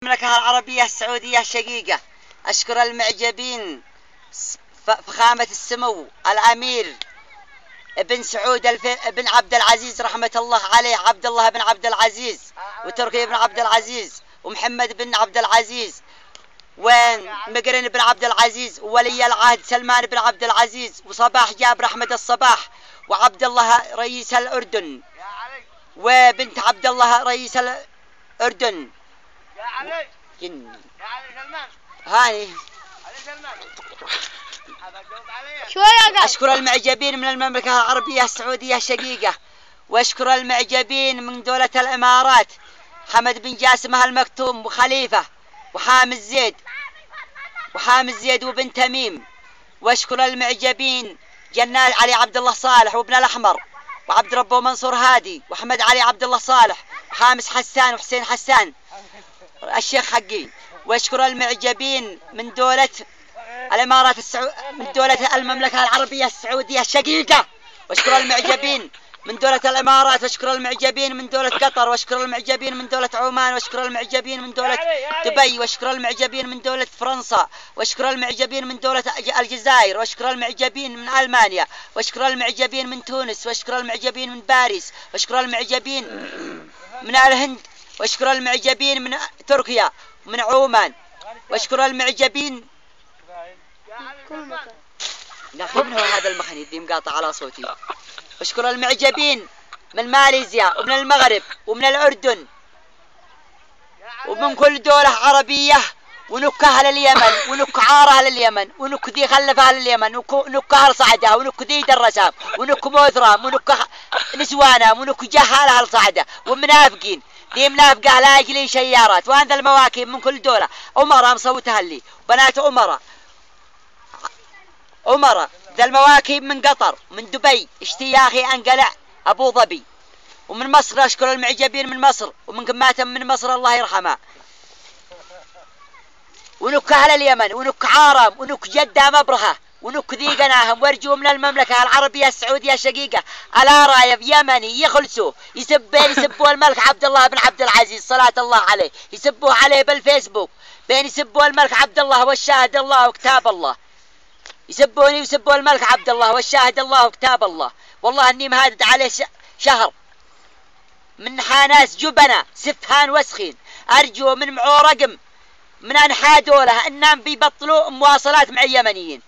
المملكة العربية السعودية الشقيقة، أشكر المعجبين فخامة السمو الأمير ابن سعود بن عبد العزيز رحمة الله عليه، عبد الله بن عبد العزيز، وتركي بن عبد العزيز، ومحمد بن عبد العزيز، ومقرن بن عبد العزيز، وولي العهد سلمان بن عبد العزيز، وصباح جابر أحمد الصباح، وعبد الله رئيس الأردن، وبنت عبد الله رئيس الأردن. يا علي جني يا علي سلمان هاني علي سلمان شوية. أشكر المعجبين من المملكة العربية السعودية الشقيقة، وأشكر المعجبين من دولة الإمارات حمد بن جاسمة المكتوم وخليفة وحامد زيد وبن تميم، وأشكر المعجبين جنات علي عبد الله صالح وابن الأحمر وعبد ربه منصور هادي وأحمد علي عبد الله صالح وحامس حسان وحسين حسان الشيخ حقي. وأشكر المعجبين من دولة الإمارات من دولة المملكة العربية السعودية الشقيقة، وأشكر المعجبين من دولة الإمارات، وأشكر المعجبين من دولة قطر، وأشكر المعجبين من دولة عمان، وأشكر المعجبين من دولة دبي، وأشكر المعجبين من دولة فرنسا، وأشكر المعجبين من دولة الجزائر، وأشكر المعجبين من ألمانيا، وأشكر المعجبين من تونس، وأشكر المعجبين من باريس، وأشكر المعجبين من الهند، وأشكر المعجبين من تركيا ومن عمان، وأشكر المعجبين يا أخي من هو هذا المخني اللي مقاطع على صوتي. وأشكر المعجبين من ماليزيا ومن المغرب ومن الأردن ومن كل دولة عربية، ونك أهل اليمن، ونك عار أهل اليمن، ونك ذي خلف أهل اليمن، ونك أهل صعدة، ونك ذي درسام، ونك موثرام، ونك نسوانام، ونك جهال أهل صعدة، ومنافقين ذي منافقة لا يجلي سيارات، وهذا المواكب من كل دولة. أمراء مصوتها لي بنات أمراء ذا المواكب من قطر من دبي اشتياخي انقلع ابو ظبي، ومن مصر اشكر المعجبين من مصر ومن كماتم من مصر الله يرحمها، ونك اهل اليمن، ونك عارم، ونك جدة مبرهة، ونك ذي قناهم. وارجو من المملكة العربية السعودية الشقيقة على رايب يمني يخلصوه يسبوا الملك عبد الله بن عبد العزيز صلاة الله عليه، يسبوه عليه بالفيسبوك بين يسبوا الملك عبد الله والشاهد الله وكتاب الله، يسبوني ويسبوا الملك عبد الله والشاهد الله وكتاب الله. والله اني مهادد عليه شهر من ناس جبنة سفهان وسخين. ارجو من معو رقم من انحاء دوله انهم بيبطلوا مواصلات مع اليمنيين،